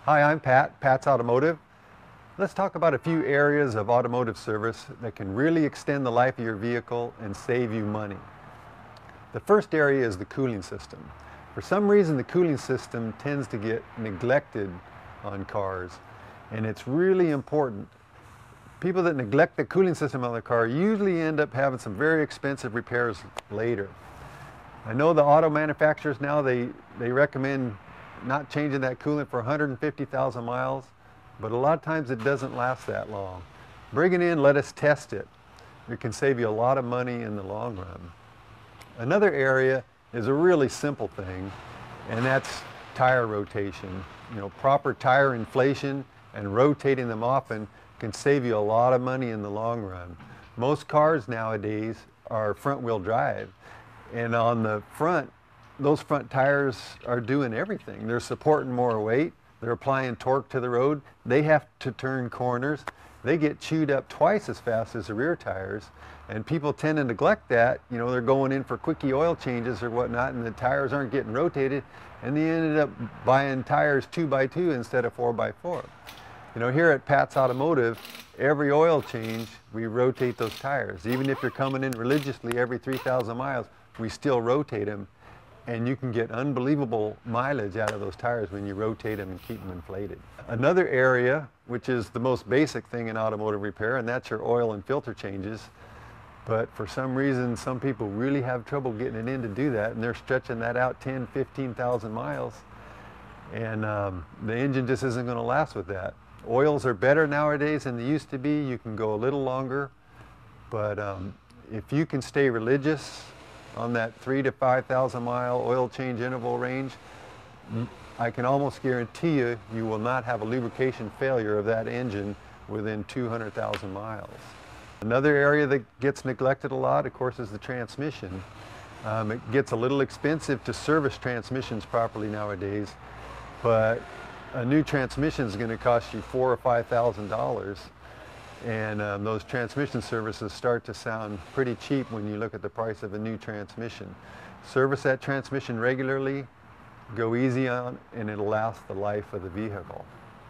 Hi, I'm Pat's Automotive. Let's talk about a few areas of automotive service that can really extend the life of your vehicle and save you money. The first area is the cooling system. For some reason, the cooling system tends to get neglected on cars, and it's really important. People that neglect the cooling system on their car usually end up having some very expensive repairs later. I know the auto manufacturers now, they recommend not changing that coolant for 150,000 miles, but a lot of times it doesn't last that long. Bring it in, let us test it. It can save you a lot of money in the long run. Another area is a really simple thing, and that's tire rotation. Proper tire inflation and rotating them often can save you a lot of money in the long run. Most cars nowadays are front-wheel drive, and on the front, those front tires are doing everything. They're supporting more weight, they're applying torque to the road, they have to turn corners, they get chewed up twice as fast as the rear tires, and people tend to neglect that. They're going in for quickie oil changes or whatnot, and the tires aren't getting rotated, and they ended up buying tires 2x2 instead of 4x4. Here at Pat's Automotive, every oil change, we rotate those tires. Even if you're coming in religiously every 3,000 miles, we still rotate them, and you can get unbelievable mileage out of those tires when you rotate them and keep them inflated. Another area, which is the most basic thing in automotive repair, and that's your oil and filter changes. But for some reason, some people really have trouble getting it in to do that, and they're stretching that out 10, 15,000 miles, and the engine just isn't going to last with that. Oils are better nowadays than they used to be. You can go a little longer, but if you can stay religious on that 3,000 to 5,000 mile oil change interval range, I can almost guarantee you, you will not have a lubrication failure of that engine within 200,000 miles. Another area that gets neglected a lot, of course, is the transmission. It gets a little expensive to service transmissions properly nowadays, but a new transmission is going to cost you $4,000 or $5,000. And those transmission services start to sound pretty cheap when you look at the price of a new transmission. Service that transmission regularly, go easy on, and it'll last the life of the vehicle.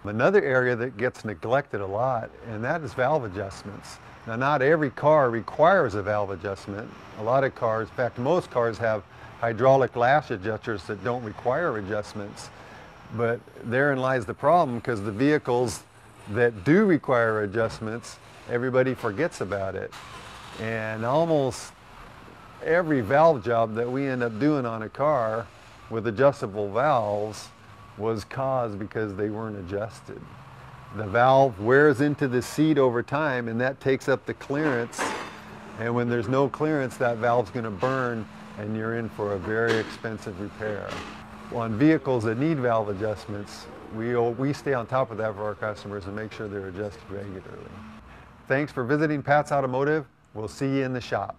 Another area that gets neglected a lot, and that is valve adjustments. Now, not every car requires a valve adjustment. A lot of cars, in fact, most cars have hydraulic lash adjusters that don't require adjustments. But therein lies the problem, because the vehicles that do require adjustments, everybody forgets about it. And almost every valve job that we end up doing on a car with adjustable valves was caused because they weren't adjusted. The valve wears into the seat over time, and that takes up the clearance. And when there's no clearance, that valve's going to burn, and you're in for a very expensive repair. On vehicles that need valve adjustments, we stay on top of that for our customers and make sure they're adjusted regularly. Thanks for visiting Pat's Automotive. We'll see you in the shop.